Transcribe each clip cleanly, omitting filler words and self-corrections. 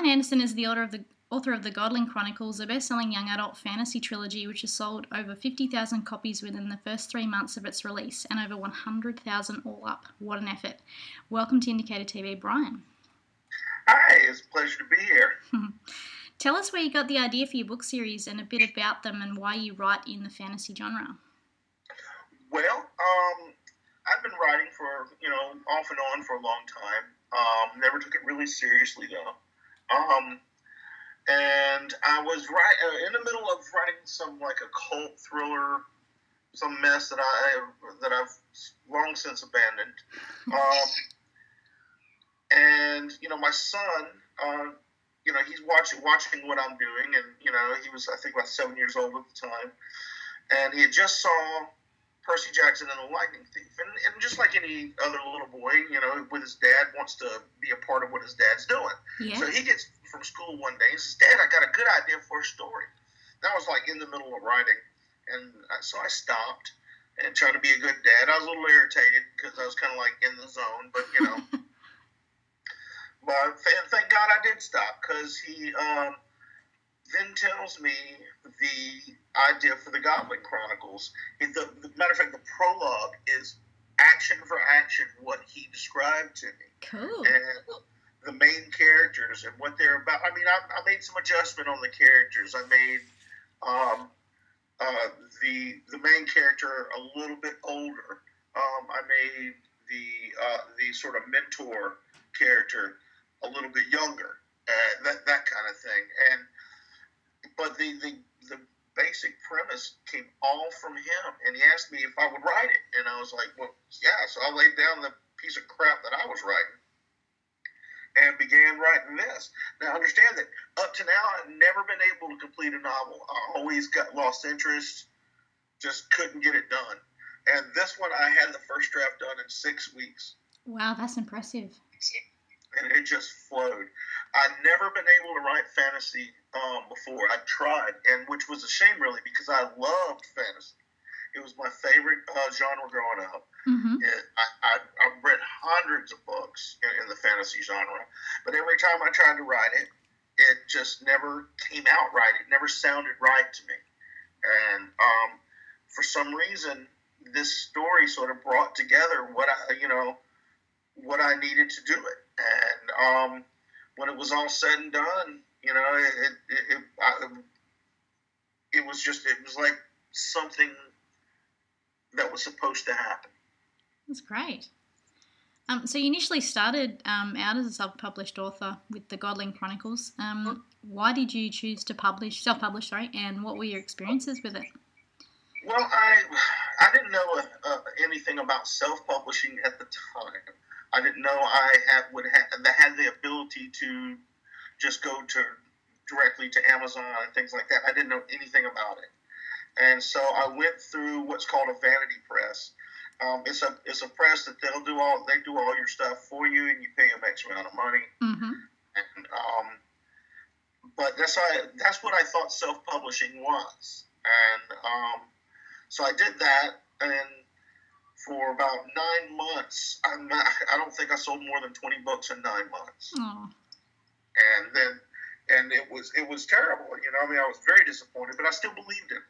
Brian Anderson is the author of the Godling Chronicles, a best-selling young adult fantasy trilogy which has sold over 50,000 copies within the first 3 months of its release and over 100,000 all up. What an effort. Welcome to Indicator TV, Brian. Hi, it's a pleasure to be here. Tell us where you got the idea for your book series and a bit about them and why you write in the fantasy genre. Well, I've been writing for, off and on for a long time. Never took it really seriously, though. And I was in the middle of writing some, like, a cult thriller, some mess that I've long since abandoned. And, my son, he's watching what I'm doing, and, he was, I think, about 7 years old at the time, and he had just saw Percy Jackson and the Lightning Thief, and just like any other little boy, with his dad, wants to be a part of what his dad's doing. Yeah. So he gets from school one day and says, "Dad, I got a good idea for a story." That was like in the middle of writing, and so I stopped and tried to be a good dad. I was a little irritated because I was kind of like in the zone, but but thank God I did stop, because he then tells me the idea for the Godling Chronicles. The matter of fact, the prologue is action for action what he described to me. Cool. And the main characters and what they're about. I mean, I made some adjustment on the characters. I made the main character a little bit older. I made the sort of mentor character a little bit younger. That kind of thing. But the basic premise came all from him, and he asked me if I would write it, and I was like, well, yeah. So I laid down the piece of crap that I was writing and began writing this. Now, understand that up to now, I've never been able to complete a novel. I always got lost interest, just couldn't get it done. And this one, I had the first draft done in 6 weeks. Wow, that's impressive. And it just flowed. I'd never been able to write fantasy before. I tried, and which was a shame, really, because I loved fantasy. It was my favorite genre growing up. Mm-hmm. I've read hundreds of books in the fantasy genre, but every time I tried to write it, it just never came out right. It never sounded right to me. And for some reason, this story sort of brought together what I needed to do it. And when it was all said and done, it was like something that was supposed to happen. That's great. So you initially started out as a self-published author with the Godling Chronicles. Why did you choose to self-publish, and what were your experiences with it? Well, I didn't know anything about self-publishing at the time. I didn't know I had the ability to just go directly to Amazon and things like that. I didn't know anything about it. And so I went through what's called a vanity press. It's a press that they do all your stuff for you, and you pay them X amount of money. Mm-hmm. And but that's what I thought self-publishing was. And so I did that, and for about 9 months, I don't think I sold more than 20 books in 9 months. Oh. And it was terrible. I was very disappointed, but I still believed in it.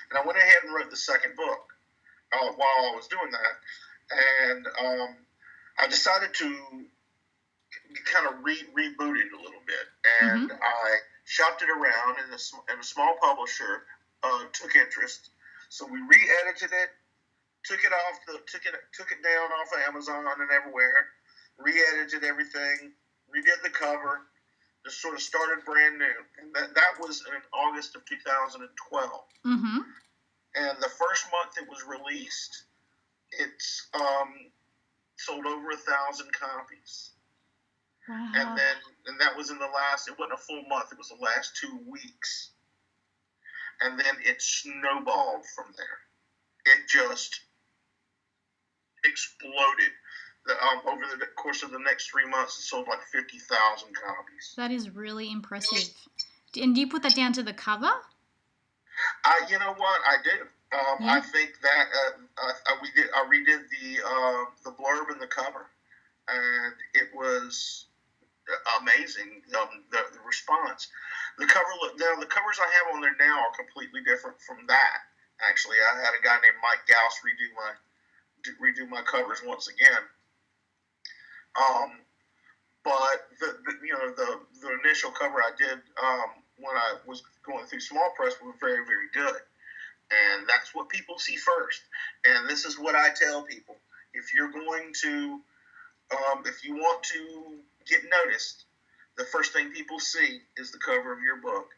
And I went ahead and wrote the second book while I was doing that. And I decided to kind of reboot it a little bit. And I shopped it around, and a small publisher took interest. So we re-edited it, took it down off of Amazon and everywhere, re-edited everything, redid the cover, just sort of started brand new. And that was in August of 2012. Mm-hmm. And the first month it was released, it's sold over 1,000 copies. Wow. And that was in it wasn't a full month, it was the last 2 weeks. And then it snowballed from there. It just exploded. Over the course of the next 3 months, it sold like 50,000 copies. That is really impressive. And do you put that down to the cover? You know what? I do. I think that I redid the blurb and the cover, and it was amazing. The response. The covers I have on there now are completely different from that. Actually, I had a guy named Mike Gauss redo my covers once again. But the initial cover I did when I was going through small press were very, very good. And that's what people see first. And this is what I tell people: if you're going to, if you want to get noticed, the first thing people see is the cover of your book.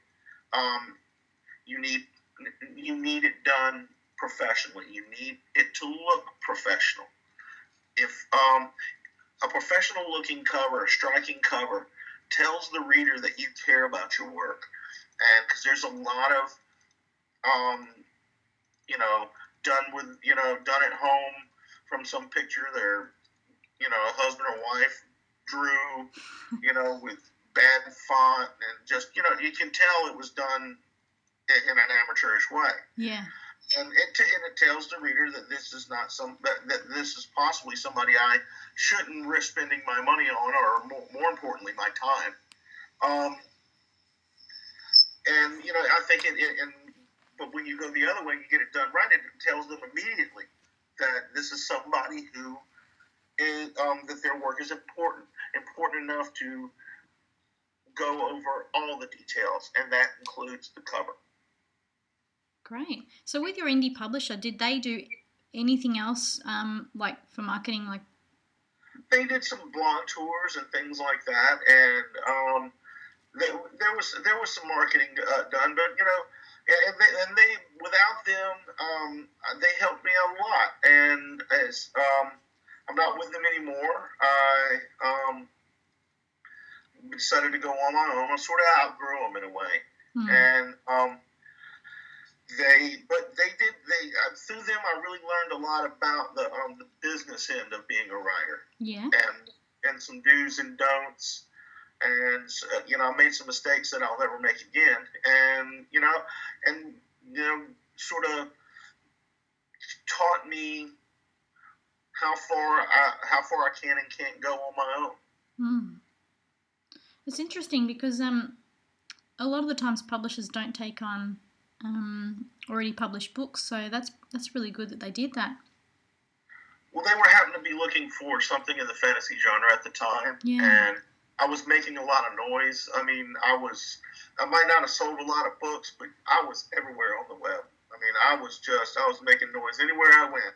You need it done professionally. You need it to look professional. If a professional looking cover, a striking cover, tells the reader that you care about your work, and because there's a lot of done at home from some picture they're, a husband or wife drew, with bad font, and just, you can tell it was done in an amateurish way. Yeah. And it tells the reader that this is not that this is possibly somebody I shouldn't risk spending my money on, or more importantly, my time. And I think but when you go the other way, you get it done right. It tells them immediately that this is somebody who is that their work is important enough to go over all the details, and that includes the cover. Great. So with your indie publisher, did they do anything else, like for marketing? Like, they did some blog tours and things like that, and there was some marketing done, but and they without them, they helped me a lot. And as I'm not with them anymore, I decided to go on my own. I sort of outgrew them in a way, and through them I really learned a lot about the business end of being a writer. Yeah. And some do's and don'ts, and I made some mistakes that I'll never make again, and sort of taught me how far I can and can't go on my own. It's interesting because a lot of the times publishers don't take on already published books, so that's really good that they did that. Well, they were happened to be looking for something in the fantasy genre at the time, and I was making a lot of noise. I mean, I might not have sold a lot of books, but I was everywhere on the web. I mean, I was making noise anywhere I went,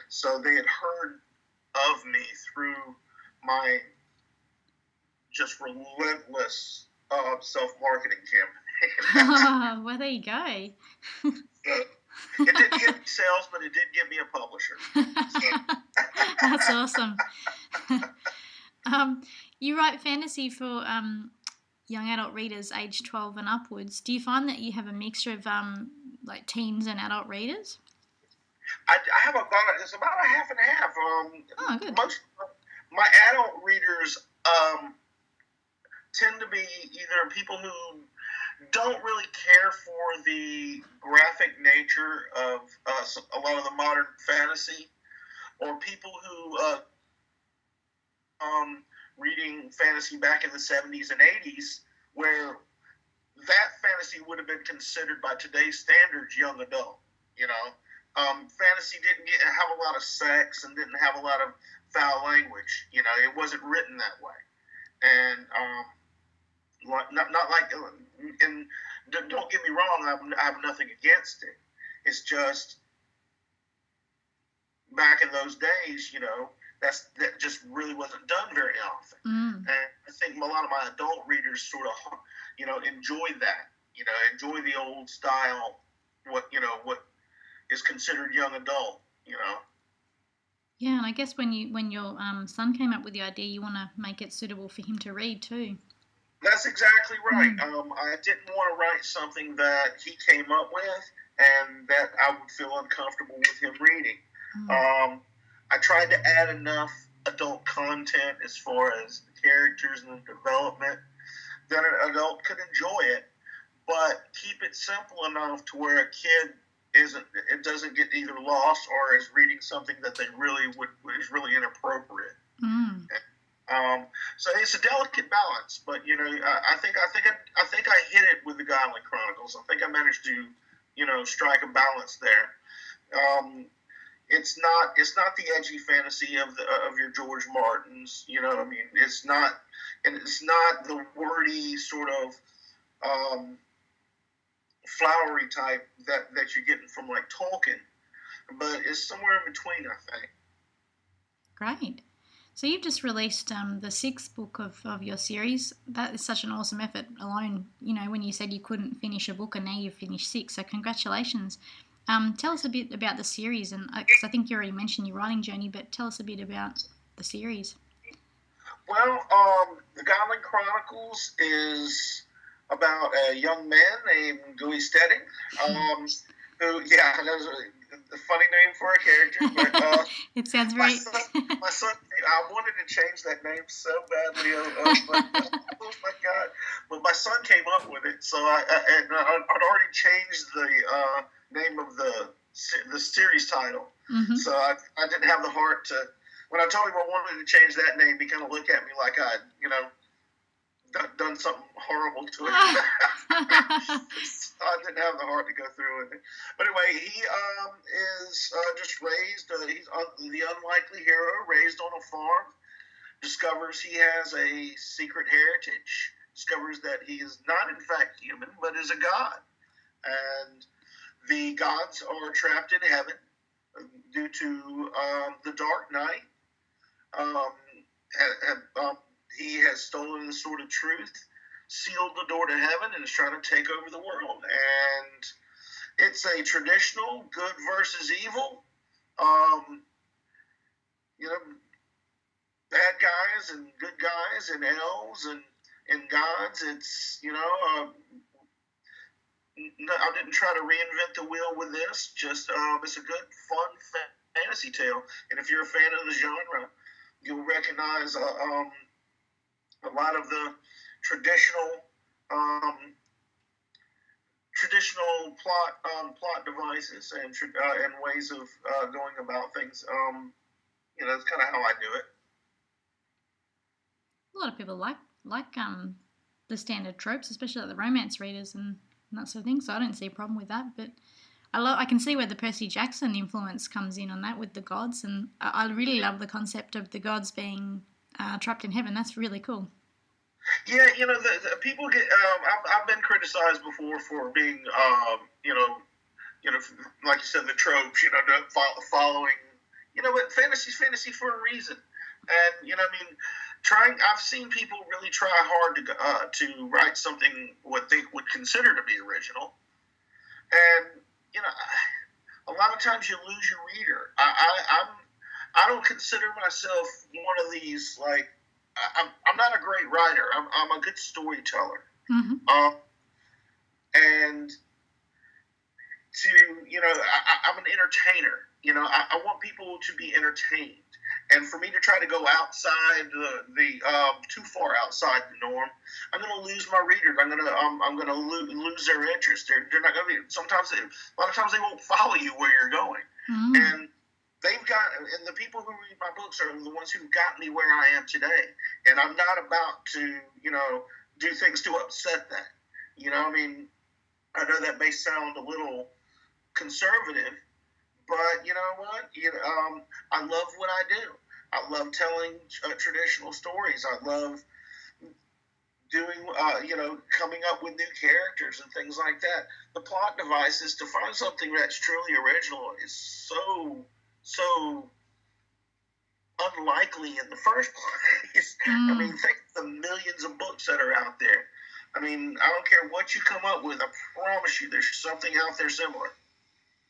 so they had heard of me through my just relentless self-marketing campaign. Well, there you go. It didn't get me sales, but it did get me a publisher. That's awesome. You write fantasy for young adult readers aged 12 and upwards. Do you find that you have a mixture of like teens and adult readers? I have it's about a half and half. Oh, good. Most of my adult readers tend to be either people who don't really care for the graphic nature of a lot of the modern fantasy, or people who reading fantasy back in the 70s and 80s, where that fantasy would have been considered by today's standards young adult. Fantasy didn't have a lot of sex and didn't have a lot of foul language. It wasn't written that way, and not like. And don't get me wrong, I have nothing against it. It's just back in those days, that just really wasn't done very often. And I think a lot of my adult readers sort of, enjoy that. Enjoy the old style, what is considered young adult. Yeah, and I guess when your son came up with the idea, you want to make it suitable for him to read too. That's exactly right. I didn't want to write something that he came up with and that I would feel uncomfortable with him reading. I tried to add enough adult content as far as the characters and the development that an adult could enjoy it, but keep it simple enough to where a kid doesn't get either lost or is reading something that they really is really inappropriate. So it's a delicate balance, but I hit it with the Godling Chronicles. I think I managed to strike a balance there. Um, it's not the edgy fantasy of your George Martins. It's not, and it's not the wordy sort of flowery type that you're getting from like Tolkien, but it's somewhere in between, I think. Great. So you've just released the sixth book of your series. That is such an awesome effort alone. When you said you couldn't finish a book and now you've finished six, so congratulations. Tell us a bit about the series, and because I think you already mentioned your writing journey, but tell us a bit about the series. Well, the Goblin Chronicles is about a young man named Dewey Stedding, who, yeah, that's a funny name for a character, but it sounds my very. son, I wanted to change that name so badly, but oh my God! But my son came up with it, so I'd already changed the name of the series title, so I didn't have the heart to. When I told him I wanted to change that name, he kind of looked at me like I'd, done something horrible to it. So I didn't have the heart to go through with it. But anyway, he is just raised. He's the unlikely hero, raised on a farm. Discovers he has a secret heritage. Discovers that he is not, in fact, human, but is a god. And the gods are trapped in heaven due to the Dark Knight. He has stolen the sword of truth, sealed the door to heaven, and is trying to take over the world. And it's a traditional good versus evil. Bad guys and good guys and elves and gods. It's I didn't try to reinvent the wheel with this. Just it's a good, fun fantasy tale. And if you're a fan of the genre, you'll recognize a lot of the traditional plot devices and ways of going about things. That's kind of how I do it. A lot of people like the standard tropes, especially like the romance readers and that sort of thing. So I don't see a problem with that. But I can see where the Percy Jackson influence comes in on that with the gods, and I really love the concept of the gods being trapped in heaven. That's really cool. Yeah, the people get. I've been criticized before for being, like you said, the tropes. Following. But fantasy's fantasy for a reason, and I've seen people really try hard to write something what they would consider to be original, and a lot of times you lose your reader. I don't consider myself one of these like. I'm not a great writer. I'm a good storyteller. Mm-hmm. And I'm an entertainer. I want people to be entertained. And for me to try to go outside the too far outside the norm, I'm going to lose my readers. I'm going to lose their interest. They're not going to be. A lot of times they won't follow you where you're going. Mm-hmm. And the people who read my books are the ones who got me where I am today. And I'm not about to, do things to upset that. I know that may sound a little conservative, but you know what? I love what I do. I love telling traditional stories. I love doing, coming up with new characters and things like that. The plot devices to find something that's truly original is so unlikely in the first place. I mean, think of the millions of books that are out there. I mean, I don't care what you come up with. I promise you, there's something out there similar.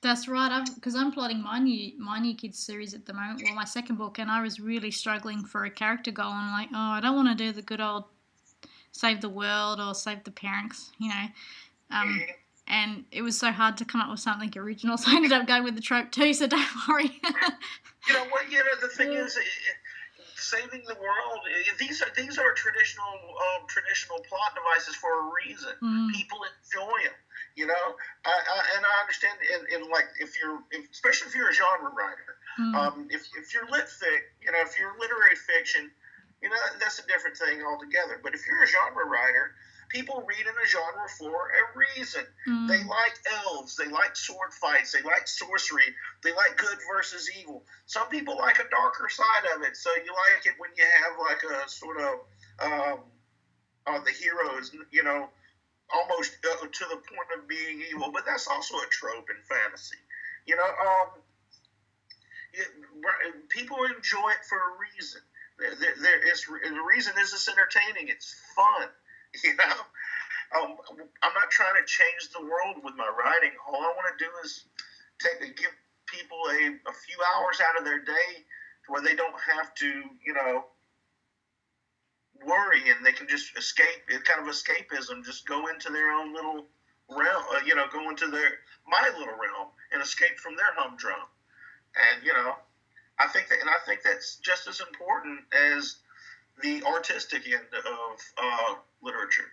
That's right. Because I'm plotting my new kids series at the moment. Well, my second book, and I was really struggling for a character goal. I'm like, I don't want to do the good old save the world or save the parents, And it was so hard to come up with something original, so I ended up going with the trope too. So don't worry. The thing is, saving the world. These are traditional plot devices for a reason. People enjoy them. And I understand. In like, especially if you're a genre writer, if you're if you're literary fiction, that's a different thing altogether. But if you're a genre writer, people read in a genre for a reason. They like elves, they like sword fights, they like sorcery, they like good versus evil. Some people like a darker side of it, so you like it when you have like a sort of the heroes, almost to the point of being evil. But that's also a trope in fantasy. You know, people enjoy it for a reason. The reason is it's entertaining. It's fun. You know, I'm not trying to change the world with my writing. All I want to do is give people a few hours out of their day where they don't have to, worry, and they can just escape. It's kind of escapism. Just go into their own little realm. Go into my little realm and escape from their humdrum. And I think that's just as important as the artistic end of literature.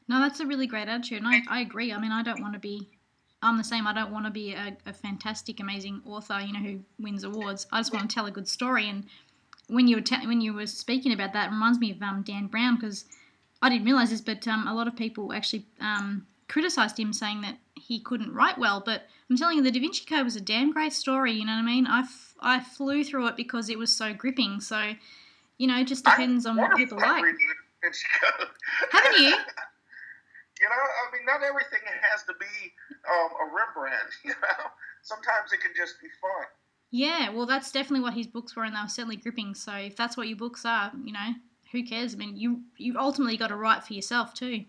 No, that's a really great attitude, and I agree. I mean, I'm the same. I don't want to be a fantastic, amazing author, who wins awards. I just want to tell a good story. And when you were speaking about that, it reminds me of Dan Brown, because I didn't realize this, but a lot of people actually criticized him, saying that he couldn't write well. But I'm telling you, the Da Vinci Code was a damn great story. You know what I mean? I flew through it because it was so gripping. So, it just depends on what people like. Haven't you? I mean, not everything has to be a Rembrandt. Sometimes it can just be fun. Yeah, well, that's definitely what his books were, and they were certainly gripping. So if that's what your books are, who cares? I mean, you ultimately got to write for yourself too.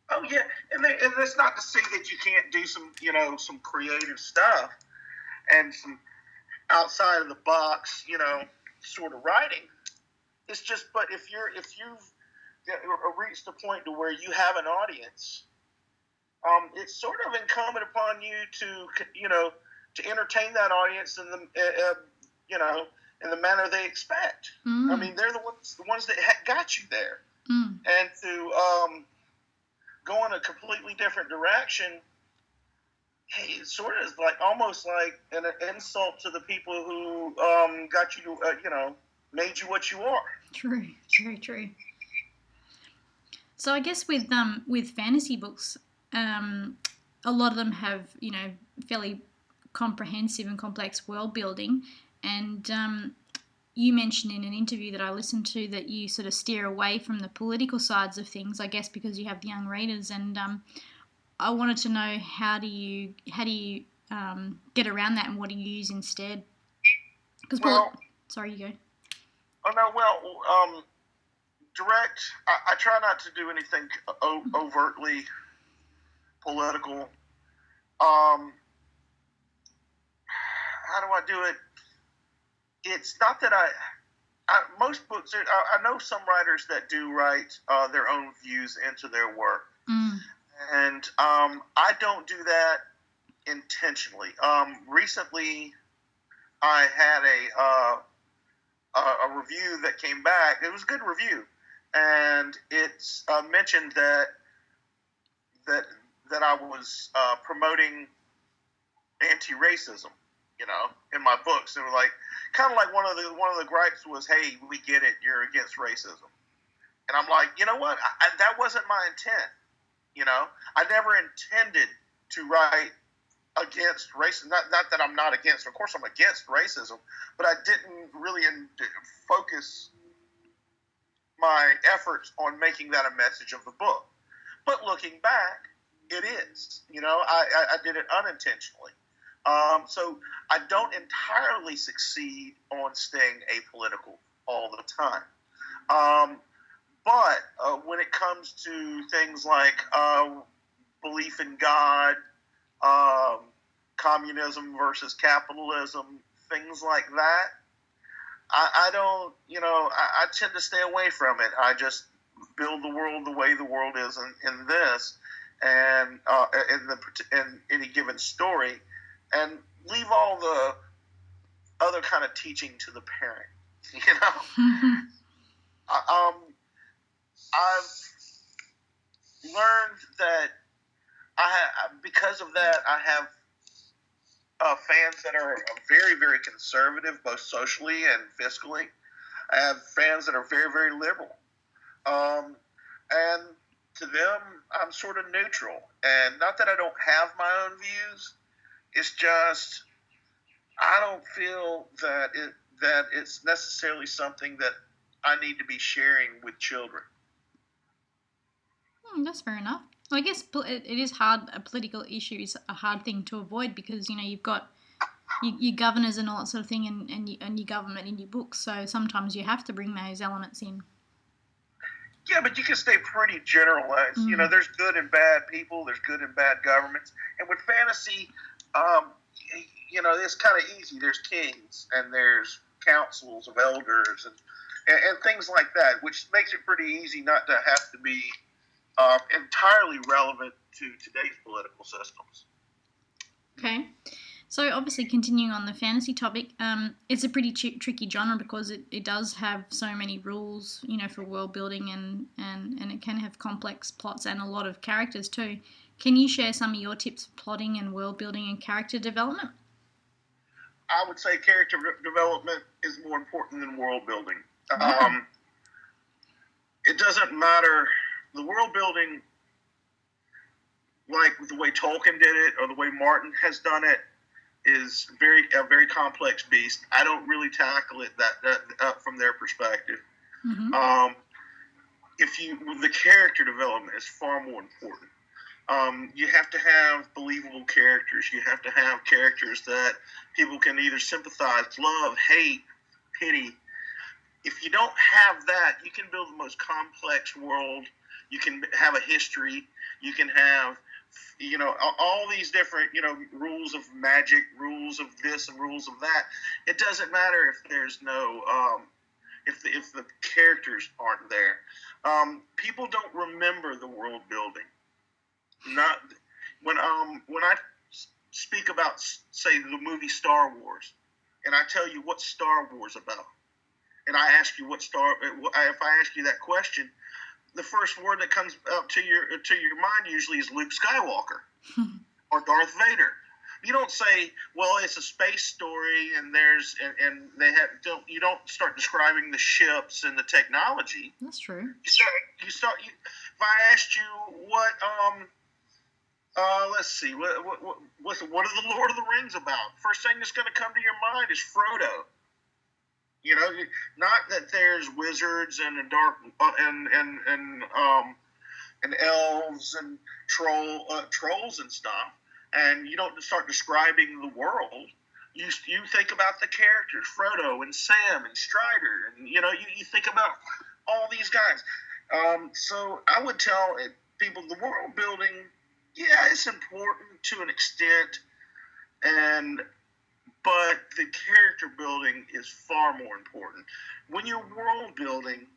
Oh yeah, and that's not to say that you can't do some creative stuff and some outside of the box, sort of writing. It's just, but if you've reached a point to where you have an audience, it's sort of incumbent upon you to entertain that audience in the manner they expect. I mean, they're the ones that got you there, and to go in a completely different direction, hey, it sort of is almost like an insult to the people who got you, made you what you are. True, very true. So I guess with fantasy books, a lot of them have fairly comprehensive and complex world building, and you mentioned in an interview that I listened to that you sort of steer away from the political sides of things, I guess because you have the young readers, and I wanted to know how do you get around that, and what do you use instead? Sorry, you go. Oh no, direct. I try not to do anything overtly political. How do I do it? It's not that most books. I know some writers that do write their own views into their work, and I don't do that intentionally. Recently, I had a review that came back. It was a good review, and it's mentioned that I was promoting anti-racism, in my books. They were kind of like one of the gripes was, "Hey, we get it, you're against racism," and I'm like, you know what? That wasn't my intent. I never intended to write against racism. Not that I'm not against. Of course, I'm against racism, but I didn't really focus my efforts on making that a message of the book. But looking back, it is. I did it unintentionally. So I don't entirely succeed on staying apolitical all the time. But when it comes to things like belief in God, communism versus capitalism, things like that, I don't, I tend to stay away from it. I just build the world the way the world is in this, and in any given story, and leave all the other kind of teaching to the parent. I've learned that because of that, I have fans that are very, very conservative, both socially and fiscally, I have fans that are very, very liberal. And to them, I'm sort of neutral. And not that I don't have my own views, it's just I don't feel that it's necessarily something that I need to be sharing with children. That's fair enough. Well, I guess it is hard. A political issue is a hard thing to avoid because you've got your governors and all that sort of thing, and your government in your books. So sometimes you have to bring those elements in. Yeah, but you can stay pretty generalized. There's good and bad people. There's good and bad governments. And with fantasy, it's kind of easy. There's kings and there's councils of elders and things like that, which makes it pretty easy not to have to be entirely relevant to today's political systems. Okay. So obviously, continuing on the fantasy topic, it's a pretty tricky genre because it does have so many rules, for world building and it can have complex plots and a lot of characters too. Can you share some of your tips for plotting and world building and character development? I would say character development is more important than world building. Wow. It doesn't matter. The world building, like the way Tolkien did it or the way Martin has done it, is a very complex beast. I don't really tackle it that from their perspective. Mm-hmm. The character development is far more important. You have to have believable characters. You have to have characters that people can either sympathize, love, hate, pity. If you don't have that, you can build the most complex world. You can have a history. You can have all these different, rules of magic, rules of this and rules of that. It doesn't matter if there's no, if the characters aren't there. People don't remember the world building. Not when I speak about, say, the movie Star Wars, and I tell you what Star Wars about, and I ask you if I ask you that question, the first word that comes up to your mind usually is Luke Skywalker or Darth Vader. You don't say, well, it's a space story and you don't start describing the ships and the technology. That's true. If I asked you what let's see, what are the Lord of the Rings about? First thing that's going to come to your mind is Frodo. Not that there's wizards and dark and elves and trolls and stuff, and you don't start describing the world. You think about the characters, Frodo and Sam and Strider, and you think about all these guys. So I would tell people the world building, yeah, it's important to an extent, but the character building is far more important. When you're world building,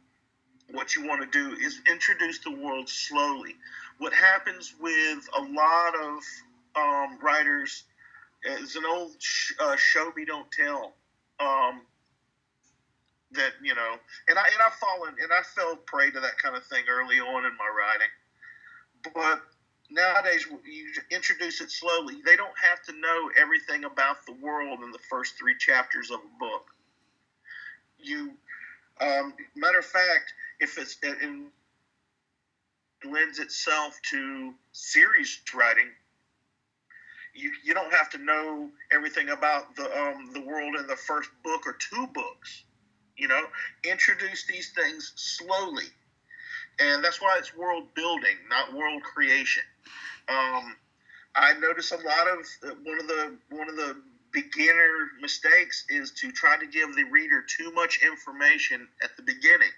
what you want to do is introduce the world slowly. What happens with a lot of writers is an old show me don't tell. That and I fell prey to that kind of thing early on in my writing. But nowadays, you introduce it slowly. They don't have to know everything about the world in the first 3 chapters of a book. Matter of fact, if it lends itself to series writing, you don't have to know everything about the world in the first book or 2 books. Introduce these things slowly. And that's why it's world building, not world creation. I notice a lot of one of the beginner mistakes is to try to give the reader too much information at the beginning.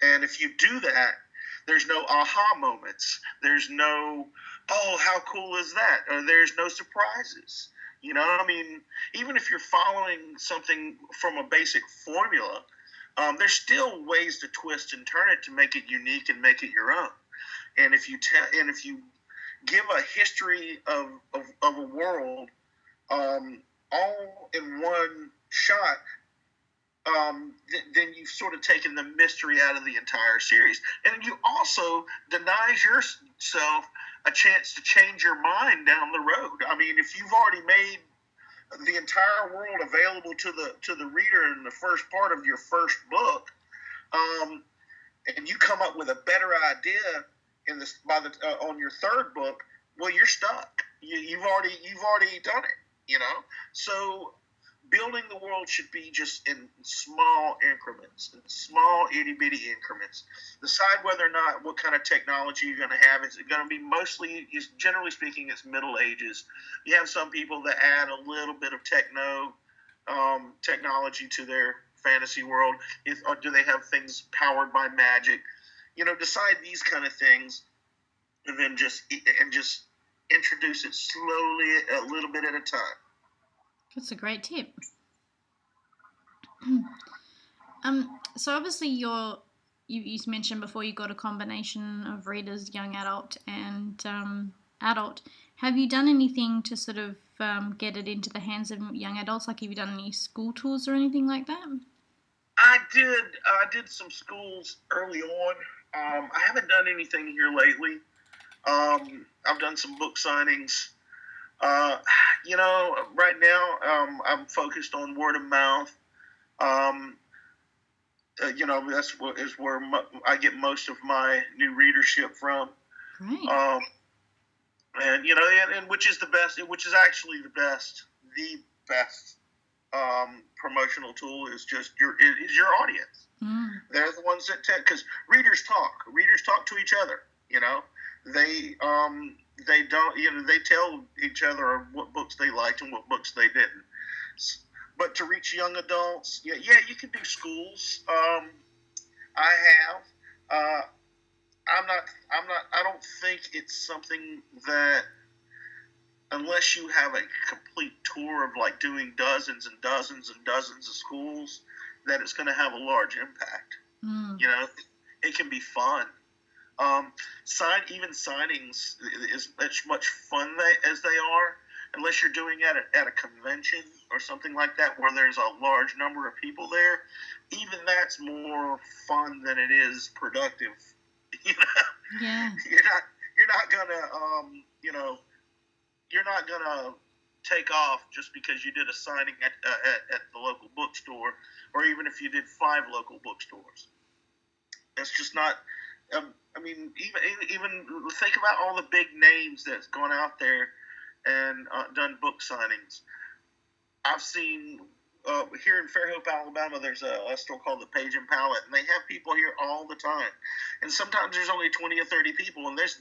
And if you do that, there's no aha moments. There's no, oh, how cool is that? Or there's no surprises. Even if you're following something from a basic formula, there's still ways to twist and turn it to make it unique and make it your own. And if you give a history of a world all in one shot, then you've sort of taken the mystery out of the entire series. And you also denies yourself a chance to change your mind down the road. I mean, if you've already made the entire world available to the reader in the first part of your first book, um, and you come up with a better idea in this on your third book, well, you're stuck. You've already done it. You know, so building the world should be just in small increments, in small itty bitty increments. Decide whether or not what kind of technology you're going to have. Is it going to be mostly, generally speaking, it's Middle Ages. You have some people that add a little bit of technology to their fantasy world. Or do they have things powered by magic? You know, decide these kind of things, and then just introduce it slowly, a little bit at a time. That's a great tip. So obviously you mentioned before you got a combination of readers, young adult and adult. Have you done anything to sort of get it into the hands of young adults? Like, have you done any school tours or anything like that? I did some schools early on. I haven't done anything here lately. I've done some book signings. You know, right now I'm focused on word of mouth. You know, is where I get most of my new readership from. Right. And you know, and which is the best, which is actually the best promotional tool is just your audience. They're the ones that because readers talk to each other. You know, they don't, you know, they tell each other what books they liked and what books they didn't. But to reach young adults, yeah, you can do schools. I have. I don't think it's something that, unless you have a complete tour of like doing dozens and dozens and dozens of schools, that it's going to have a large impact. You know, it can be fun. Even signings is as much fun as they are, unless you're doing it at a convention or something like that where there's a large number of people there. Even that's more fun than it is productive. You know, yeah, you're not gonna you know, you're not gonna take off just because you did a signing at the local bookstore, or even if you did 5 local bookstores. It's just not. I mean, even think about all the big names that's gone out there and done book signings. I've seen here in Fairhope, Alabama, there's a store called the Page and Palette, and they have people here all the time. And sometimes there's only 20 or 30 people, and these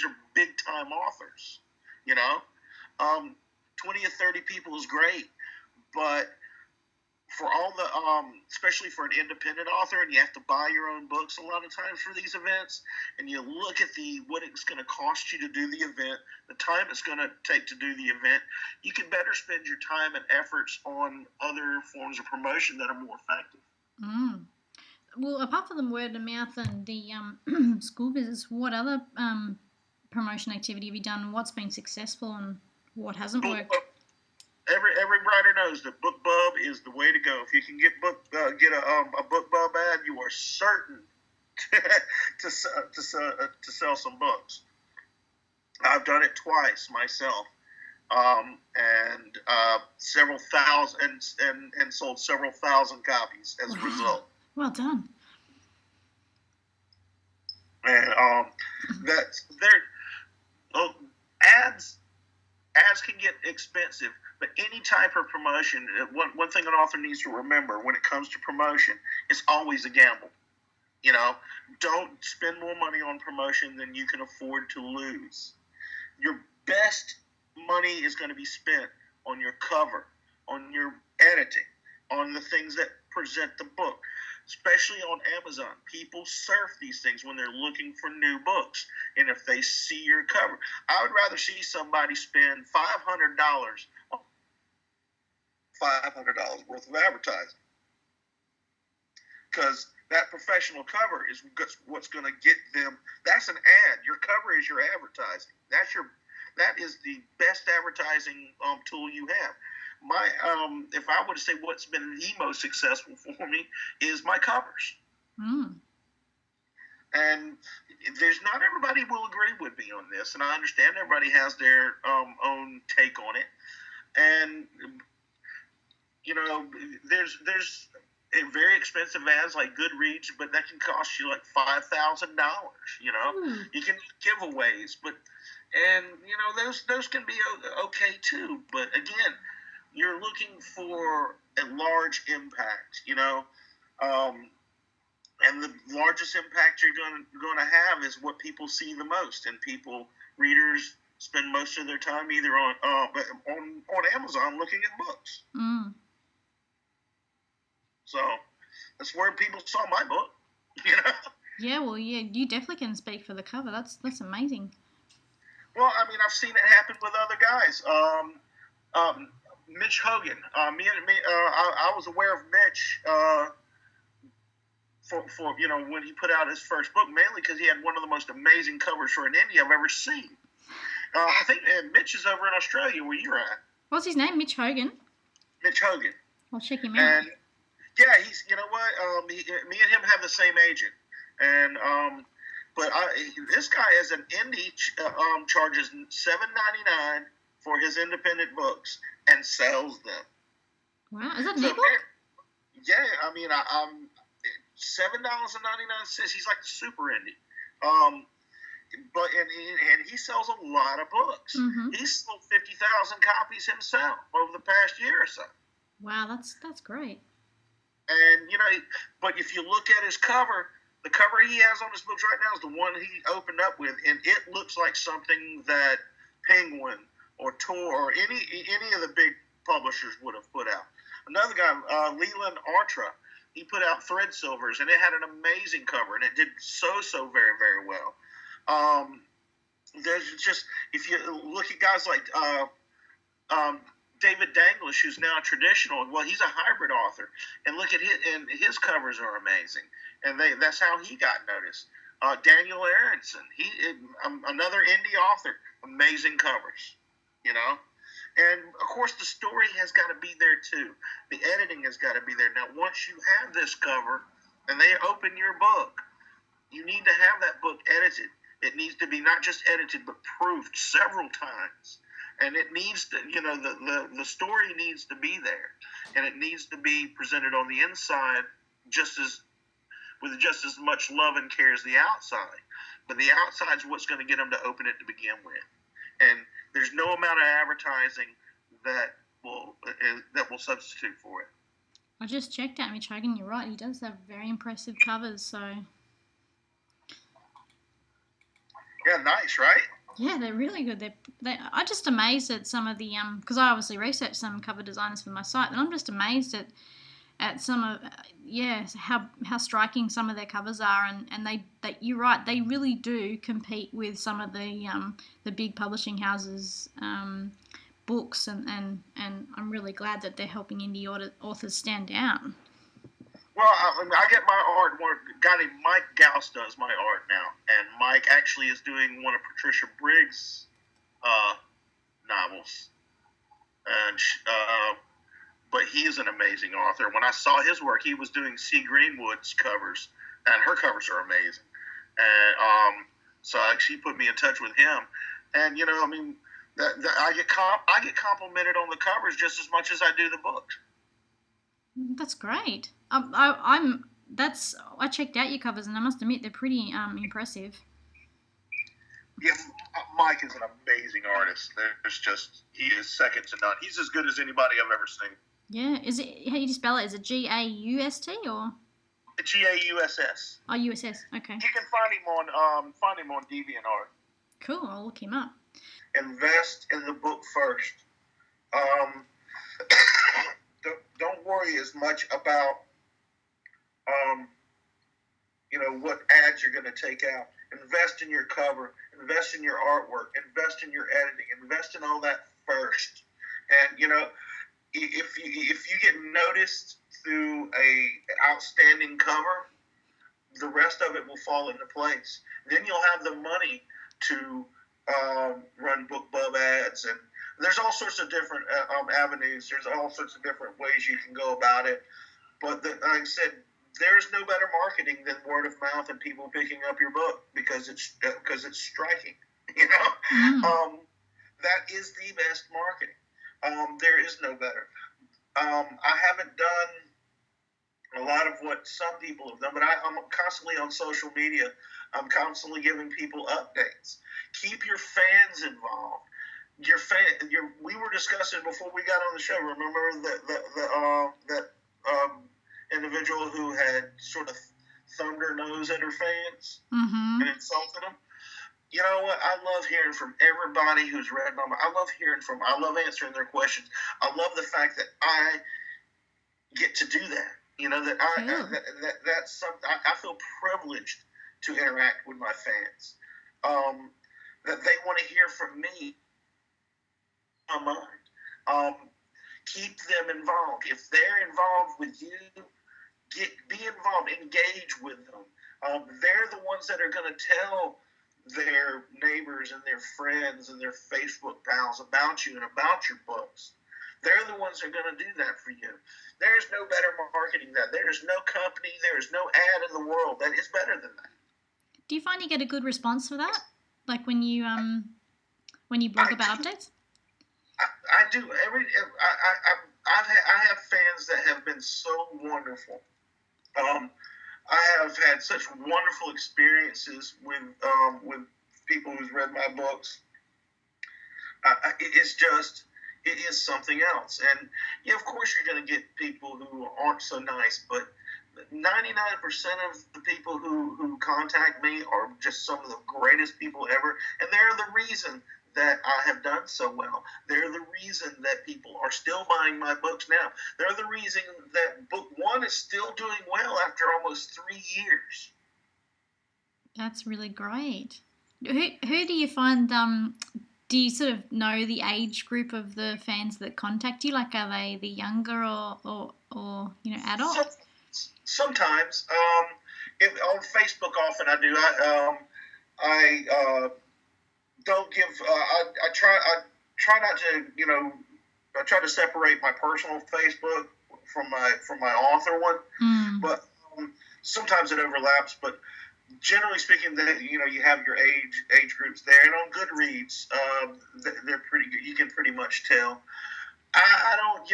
are big time authors. You know, 20 or 30 people is great, but for all the especially for an independent author, and you have to buy your own books a lot of times for these events, and you look at what it's going to cost you to do the event, the time it's going to take to do the event, you can better spend your time and efforts on other forms of promotion that are more effective. Well, apart from the word of mouth and the school visits, what other promotion activity have you done? What's been successful and what hasn't worked? Every writer knows that BookBub is the way to go. If you can get a BookBub ad, you are certain to sell some books. I've done it twice myself, and several thousand and sold several thousand copies as a result. Well done. And that's there. Ads can get expensive. But any type of promotion, one thing an author needs to remember when it comes to promotion, it's always a gamble. You know, don't spend more money on promotion than you can afford to lose. Your best money is going to be spent on your cover, on your editing, on the things that present the book. Especially on Amazon, people surf these things when they're looking for new books. And if they see your cover, I would rather see somebody spend $500 worth of advertising, because that professional cover is what's going to get them. That's an ad. Your cover is your advertising. That is the best advertising tool you have. If I were to say what's been the most successful for me is my covers. And there's not everybody will agree with me on this, and I understand everybody has their own take on it. And there's very expensive ads like Goodreads, but that can cost you like $5,000. Hmm. You can do giveaways, but those can be okay too. But again, you're looking for a large impact. Um, and the largest impact you're going to have is what people see the most, and readers spend most of their time either on Amazon looking at books. Mm. So that's where people saw my book. You know. Yeah, well, yeah, you definitely can speak for the cover. That's amazing. Well, I mean, I've seen it happen with other guys. Mitch Hogan. I was aware of Mitch for when he put out his first book, mainly because he had one of the most amazing covers for an indie I've ever seen. I think Mitch is over in Australia where you're at. What's his name? Mitch Hogan. Mitch Hogan. I'll check him out. And yeah, he's me and him have the same agent, and but this guy as an indie charges $7.99 for his independent books and sells them. Wow, is that an ebook? Yeah, I mean, I'm $7.99. He's like the super indie. But he sells a lot of books. Mm-hmm. He's sold 50,000 copies himself over the past year or so. Wow, that's great. And but if you look at his cover, the cover he has on his books right now is the one he opened up with, and it looks like something that Penguin or Tor or any of the big publishers would have put out. Another guy, Leland Artra, he put out Thread Silvers, and it had an amazing cover, and it did so very, very well. There's just, if you look at guys like David Danglish, who's now traditional, well, he's a hybrid author, and look at his covers are amazing, and that's how he got noticed. Daniel Aronson, another indie author, amazing covers, and of course the story has got to be there too. The editing has got to be there. Now, once you have this cover and they open your book, you need to have that book edited. It needs to be not just edited, but proofed several times. And it needs to, the story needs to be there. And it needs to be presented on the inside with just as much love and care as the outside. But the outside is what's going to get them to open it to begin with. And there's no amount of advertising that will substitute for it. I just checked out Mitch Hogan. You're right. He does have very impressive covers. So yeah, nice, right? Yeah, they're really good. I'm just amazed at some of the because I obviously researched some cover designers for my site, and I'm just amazed at some of how striking some of their covers are, and you're right, they really do compete with some of the big publishing houses books, and I'm really glad that they're helping indie authors stand out. Well, I get my art. A guy named Mike Gauss does my art now, and Mike actually is doing one of Patricia Briggs' novels, and but he is an amazing author. When I saw his work, he was doing C. Greenwood's covers, and her covers are amazing. And so she put me in touch with him, and I get complimented on the covers just as much as I do the books. That's great. I checked out your covers, and I must admit they're pretty impressive. Yeah, Mike is an amazing artist. He is second to none. He's as good as anybody I've ever seen. Yeah, is it? How do you spell it? Is it Gaust or? Gauss. Oh, USS. Okay. You can find him on DeviantArt. Cool. I'll look him up. Invest in the book first. Don't worry as much about what ads you're going to take out. Invest in your cover, invest in your artwork, invest in your editing, invest in all that first. And if you get noticed through a outstanding cover, the rest of it will fall into place. Then you'll have the money to run BookBub ads, and there's all sorts of different avenues. There's all sorts of different ways you can go about it. But like I said, there's no better marketing than word of mouth and people picking up your book because it's striking. That is the best marketing. There is no better. I haven't done a lot of what some people have done, but I'm constantly on social media. I'm constantly giving people updates. Keep your fans involved. We were discussing before we got on the show. Remember that individual who had sort of thumbed her nose at her fans and insulted them. You know what? I love hearing from everybody who's read my. I love answering their questions. I love the fact that I get to do that. You know that that's something I feel privileged to interact with my fans. That they want to hear from me. My mind. Keep them involved. If they're involved with you, be involved. Engage with them. They're the ones that are going to tell their neighbors and their friends and their Facebook pals about you and about your books. They're the ones that are going to do that for you. There's no better marketing than that. There's no company, there's no ad in the world that is better than that. Do you find you get a good response for that? Like when you blog about updates? I do. I have fans that have been so wonderful. I have had such wonderful experiences with people who's read my books. It is something else. And yeah, of course you're going to get people who aren't so nice, but 99% of the people who contact me are just some of the greatest people ever, and they're the reason that I have done so well. They're the reason that people are still buying my books now. They're the reason that book one is still doing well after almost 3 years. That's really great. Who do you find, do you sort of know the age group of the fans that contact you? Like, are they the younger or adult? Sometimes. On Facebook often I do. I don't give. I try not to. I try to separate my personal Facebook from my author one. But sometimes it overlaps. But generally speaking, you have your age groups there, and on Goodreads, they're pretty good. You can pretty much tell. I don't.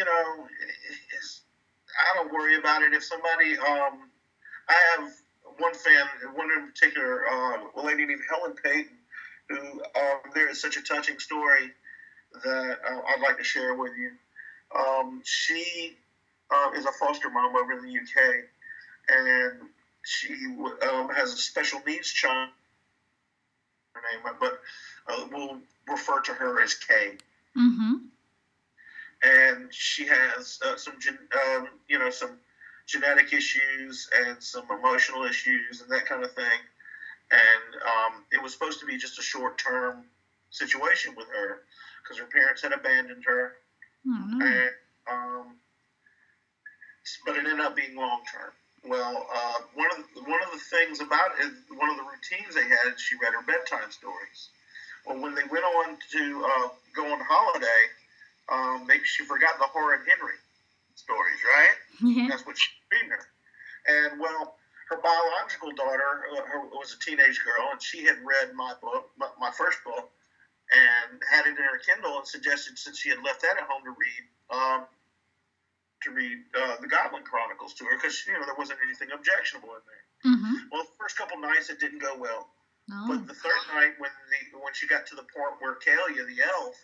I don't worry about it. If somebody, I have one in particular, a lady named Helen Payton, who there is such a touching story that I'd like to share with you. She is a foster mom over in the UK, and she has a special needs child. Her name, but we'll refer to her as Kay. And she has some genetic issues and some emotional issues and that kind of thing. And it was supposed to be just a short-term situation with her because her parents had abandoned her. Oh, no. And, but it ended up being long-term. Well, one of the things about it, one of the routines they had is she read her bedtime stories. Well, when they went on to go on holiday, maybe she forgot the Horrid Henry stories, right? Yeah. That's what she was reading her. And well, her biological daughter was a teenage girl, and she had read my book, my first book, and had it in her Kindle, and suggested, since she had left that at home, to read the Goblin Chronicles to her, because there wasn't anything objectionable in there. Well, the first couple nights it didn't go well, but the third night, when she got to the point where Kalia, the elf,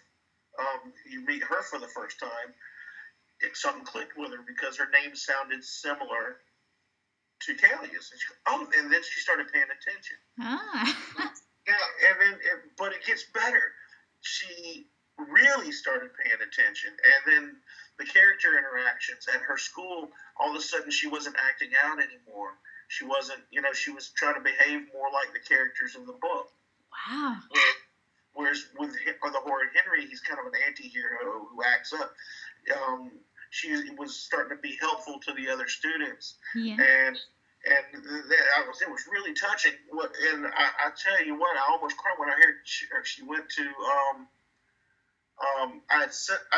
you meet her for the first time, something clicked with her because her name sounded similar to Kalia's. And then she started paying attention. Yeah, but it gets better. She really started paying attention, and then the character interactions at her school, all of a sudden she wasn't acting out anymore. She wasn't, she was trying to behave more like the characters in the book. Wow. Whereas with the Horrid Henry, he's kind of an anti-hero who acts up. She was starting to be helpful to the other students. Yeah. And it was really touching. And I tell you what, I almost cried when I heard she went to. I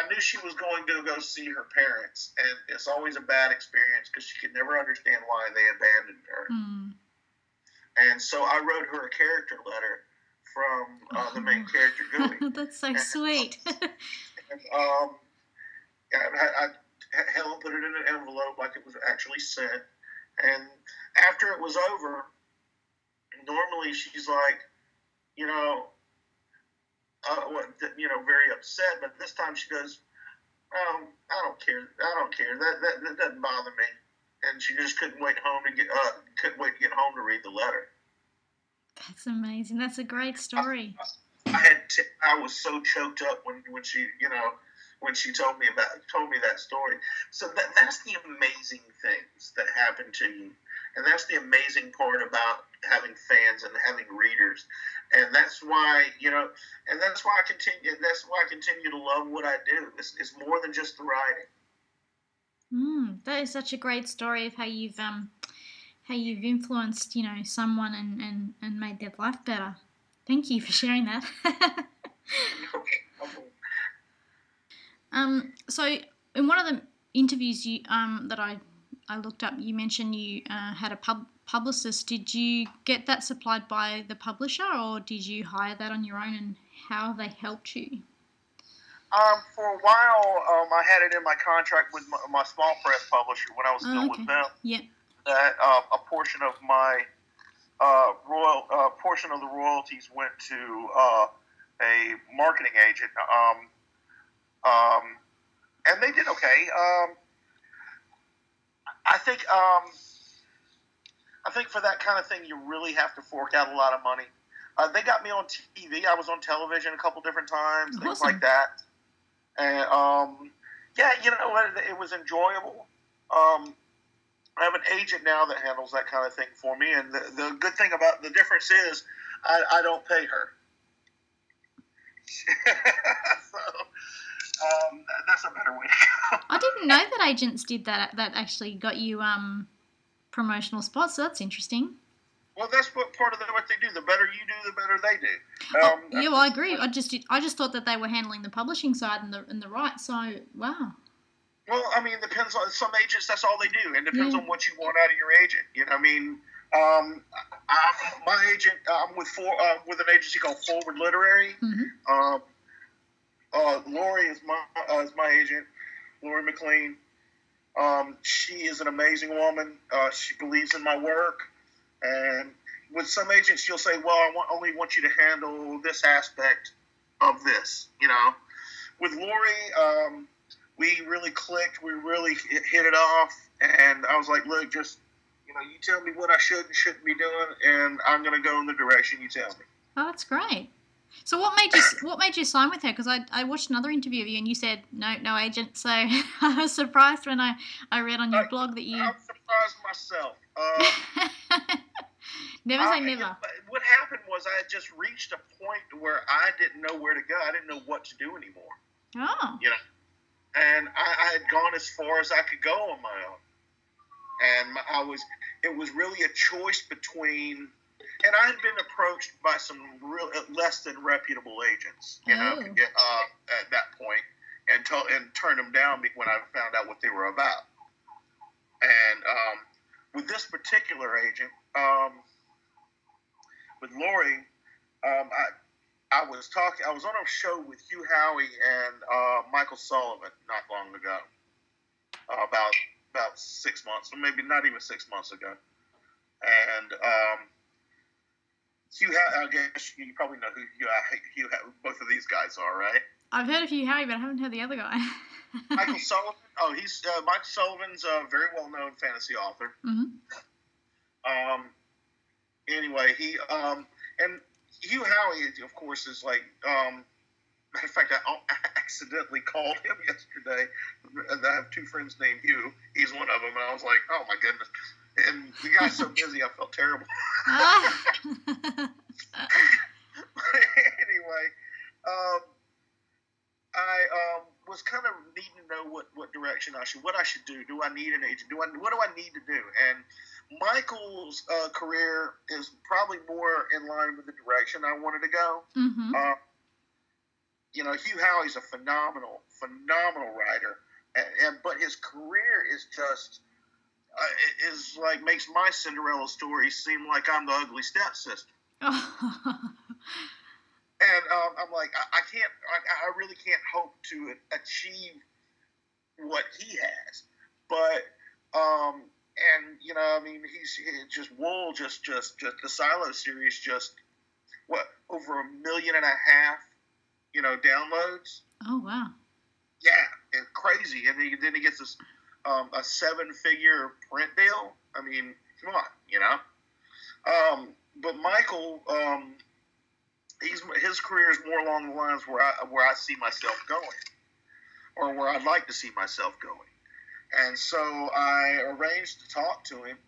knew she was going to go see her parents, and it's always a bad experience because she could never understand why they abandoned her. And so I wrote her a character letter from the main character, Gooey. That's so sweet. I Helen put it in an envelope like it was actually sent. And after it was over, normally she's like, you know, very upset. But this time she goes, I don't care. I don't care. That doesn't bother me. And she just couldn't wait to get home to read the letter. That's amazing. That's a great story. I was so choked up when she when she told me that story. So that's the amazing things that happen to you, and that's the amazing part about having fans and having readers, and that's why that's why I continue to love what I do. It's more than just the writing. That is such a great story of how you've influenced someone and made their life better. Thank you for sharing that. So in one of the interviews that I looked up, you mentioned you had a publicist. Did you get that supplied by the publisher, or did you hire that on your own, and how have they helped you? For a while, I had it in my contract with my small press publisher when I was still with them. Yeah. That a portion of my portion of the royalties went to a marketing agent, and they did okay. I think for that kind of thing, you really have to fork out a lot of money. They got me on TV. I was on television a couple different times, awesome. Things like that. And yeah, it was enjoyable. I have an agent now that handles that kind of thing for me, and the good thing about the difference is I don't pay her. So that's a better way to go. I didn't know that agents did that. That actually got you promotional spots. So that's interesting. Well, that's what they do. The better you do, the better they do. Yeah, well, I agree. I just thought that they were handling the publishing side and the rights. So wow. Well, I mean, it depends on some agents. That's all they do, and depends on what you want out of your agent. My agent, I'm with an agency called Forward Literary. Mm-hmm. Lori is my agent, Lori McLean. She is an amazing woman. She believes in my work, and with some agents, you'll say, "Well, I only want you to handle this aspect of this." With Lori, we really clicked. We really hit it off, and I was like, "Look, just you tell me what I should and shouldn't be doing, and I'm going to go in the direction you tell me." Oh, that's great. So what made you sign with her? Because I watched another interview of you and you said no agent. So I was surprised when I read on your blog that you. I'm surprised myself. Never say never. What happened was I had just reached a point where I didn't know where to go. I didn't know what to do anymore. Oh. And I had gone as far as I could go on my own. And it was really a choice between. And I had been approached by some real less than reputable agents, at that point, and turned them down when I found out what they were about. And with this particular agent, with Lori, I was on a show with Hugh Howey and Michael Sullivan not long ago, about 6 months, or maybe not even 6 months ago, and. I guess you probably know who both of these guys are, right? I've heard of Hugh Howey, but I haven't heard the other guy. Michael Sullivan. Oh, he's Mike Sullivan's a very well-known fantasy author. Mm-hmm. Anyway, he and Hugh Howey, of course, is like. Matter of fact, I accidentally called him yesterday. I have two friends named Hugh. He's one of them, and I was like, "Oh my goodness." And the guy's so busy, I felt terrible. Anyway, I was kind of needing to know what direction I should do. Do I need an agent? What do I need to do? And Michael's career is probably more in line with the direction I wanted to go. Mm-hmm. Hugh Howey's a phenomenal writer, but his career is just. Is like makes my Cinderella story seem like I'm the ugly stepsister. And I'm like, I really can't hope to achieve what he has. But and I mean, he's just Wool, just the Silo series, just what, over 1.5 million, downloads. Oh, wow. Yeah, and crazy. And then he gets this a 7-figure print deal. I mean, come on. But Michael, his career is more along the lines where I see myself going, or where I'd like to see myself going. And so I arranged to talk to him,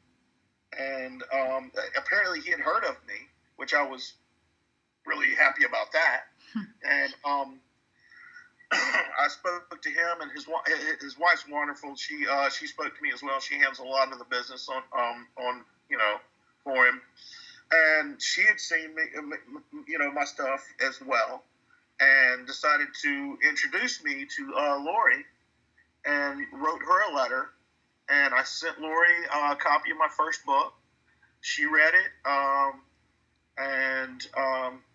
and apparently he had heard of me, which I was really happy about that. And I spoke to him, and his wife's wonderful. She spoke to me as well. She handles a lot of the business on for him, and she had seen me, my stuff as well, and decided to introduce me to Lori, and wrote her a letter, and I sent Lori a copy of my first book. She read it, and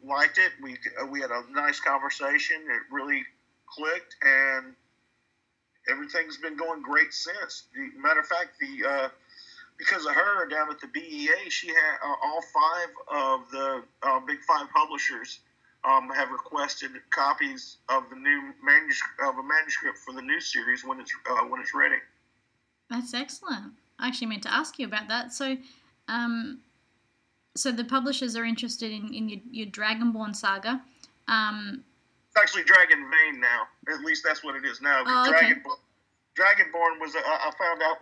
liked it. We had a nice conversation. It really clicked, and everything's been going great since. Matter of fact, because of her, down at the BEA, she had all 5 of the big 5 publishers have requested copies of the new manuscript for the new series when it's ready. That's excellent. I actually meant to ask you about that. So, so the publishers are interested in your Dragonborn saga. It's actually Dragonvein now. At least that's what it is now. Oh, okay. Dragonborn was I found out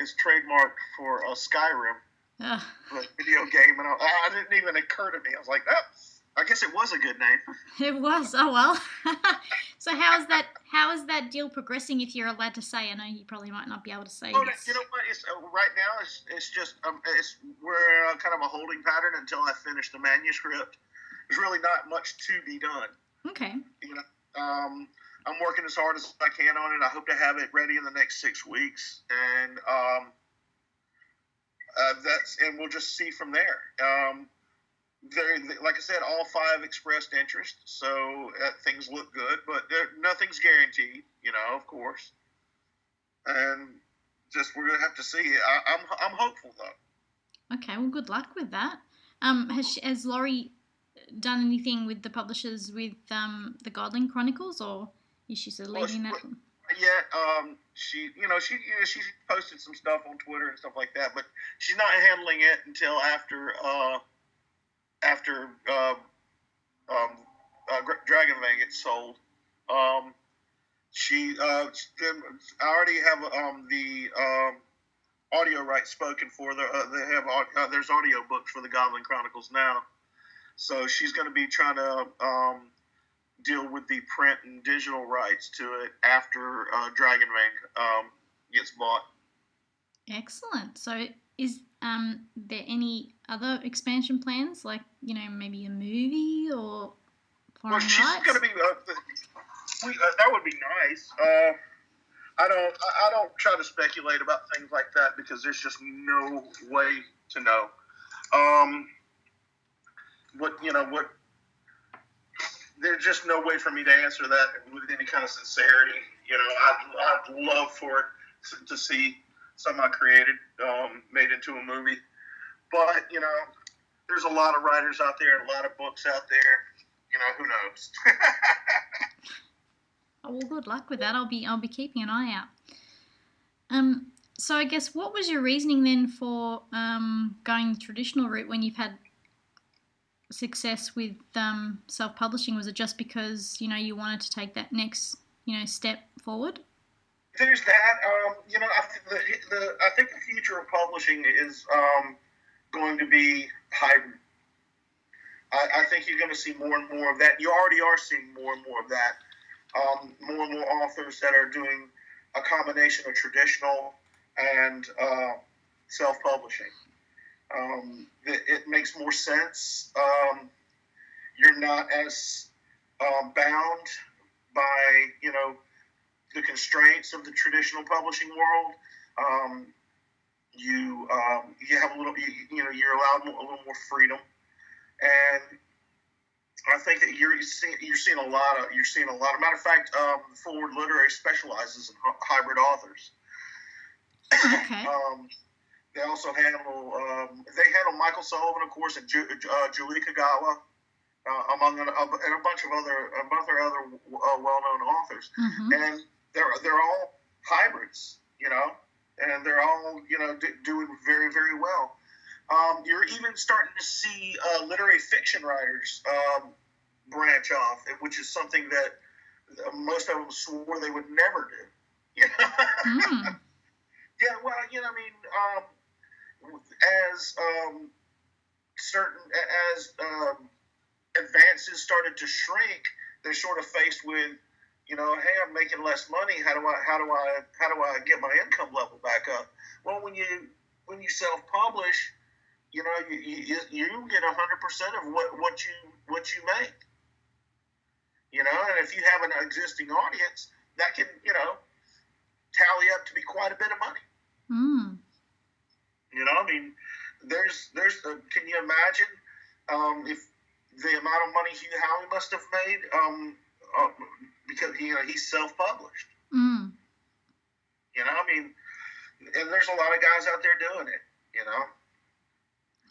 is trademarked for Skyrim, the video game, and I didn't even occur to me. I was like, oh, I guess it was a good name. It was. Oh well. So how is that deal progressing? If you're allowed to say, I know you probably might not be able to say. Oh, you know what? It's right now. It's just we're kind of a holding pattern until I finish the manuscript. There's really not much to be done. Okay. I'm working as hard as I can on it. I hope to have it ready in the next 6 weeks, and and we'll just see from there. Like I said, all 5 expressed interest, so things look good, but nothing's guaranteed, of course. And just we're gonna have to see. I'm hopeful though. Okay, well, good luck with that. Has Laurie done anything with the publishers with the Godling Chronicles, or is she sort of leaving that? Yeah, she posted some stuff on Twitter and stuff like that, but she's not handling it until after Dragonvein gets sold. I already have the audio rights spoken for. They have there's audio books for the Goblin Chronicles now, so she's going to be trying to deal with the print and digital rights to it after Dragonvein gets bought. Excellent. So is there any other expansion plans, like maybe a movie or foreign rights? Well, she's going to be that would be nice. I don't try to speculate about things like that because there's just no way to know. There's just no way for me to answer that with any kind of sincerity. I'd love for it to see something I created made into a movie. But, there's a lot of writers out there and a lot of books out there. Who knows? Oh, well, good luck with that. I'll be keeping an eye out. So I guess, what was your reasoning then for going the traditional route when you've had success with self-publishing? Was it just because you wanted to take that next step forward? There's that. I think the future of publishing is going to be hybrid. I think you're going to see more and more of that. You already are seeing more and more of that. More and more authors that are doing a combination of traditional and self-publishing. It makes more sense. You're not as bound by the constraints of the traditional publishing world. You have a little, you're allowed a little more freedom, and I think that you're seeing a lot of Matter of fact, Forward Literary specializes in hybrid authors. Okay. They also handle Michael Sullivan, of course, and Julie Kagawa, among and a bunch of other well-known authors, Mm-hmm. and they're all hybrids, and they're all doing very, very well. You're even starting to see literary fiction writers branch off, which is something that most of them swore they would never do. Mm. Yeah, well, I mean, as certain as advances started to shrink, they're sort of faced with, hey, I'm making less money. How do I get my income level back up? Well, when you self-publish, you get 100% of what you make. And if you have an existing audience, that can tally up to be quite a bit of money. Mm. I mean, can you imagine if the amount of money Hugh Howey must have made because he's self-published. Mm. I mean, and there's a lot of guys out there doing it.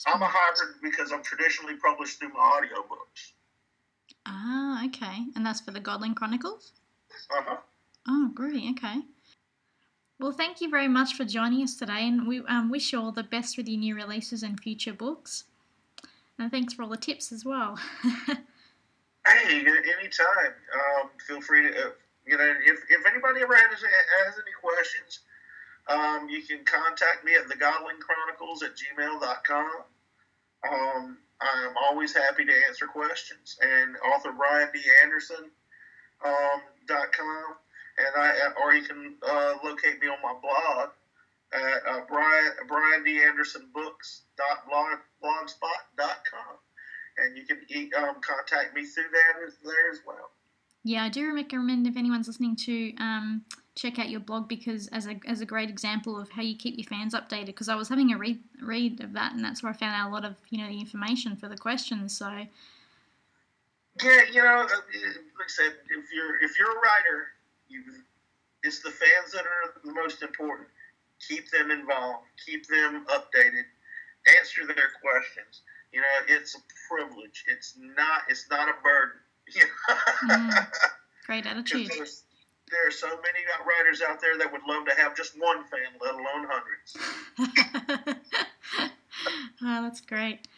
I'm a hybrid because I'm traditionally published through my audiobooks. Ah, okay. And that's for the Godling Chronicles? Uh-huh. Oh, great. Okay. Well, thank you very much for joining us today, and we wish you all the best with your new releases and future books. And thanks for all the tips as well. Hey, anytime. Feel free to, if anybody ever has any questions, you can contact me at thegodlingchronicles@gmail.com. I'm always happy to answer questions. And author Brian D. Anderson .com, or you can locate me on my blog at briandandersonbooks.blogspot.com, and you can contact me through there as well. Yeah, I do recommend if anyone's listening to check out your blog, because as a great example of how you keep your fans updated. Because I was having a read of that, and that's where I found out a lot of the information for the questions. So yeah, like I said, if you're a writer, it's the fans that are the most important. Keep them involved. Keep them updated. Answer their questions. It's a privilege. It's not a burden. Great attitude. There are so many writers out there that would love to have just one fan, let alone hundreds. Oh, that's great.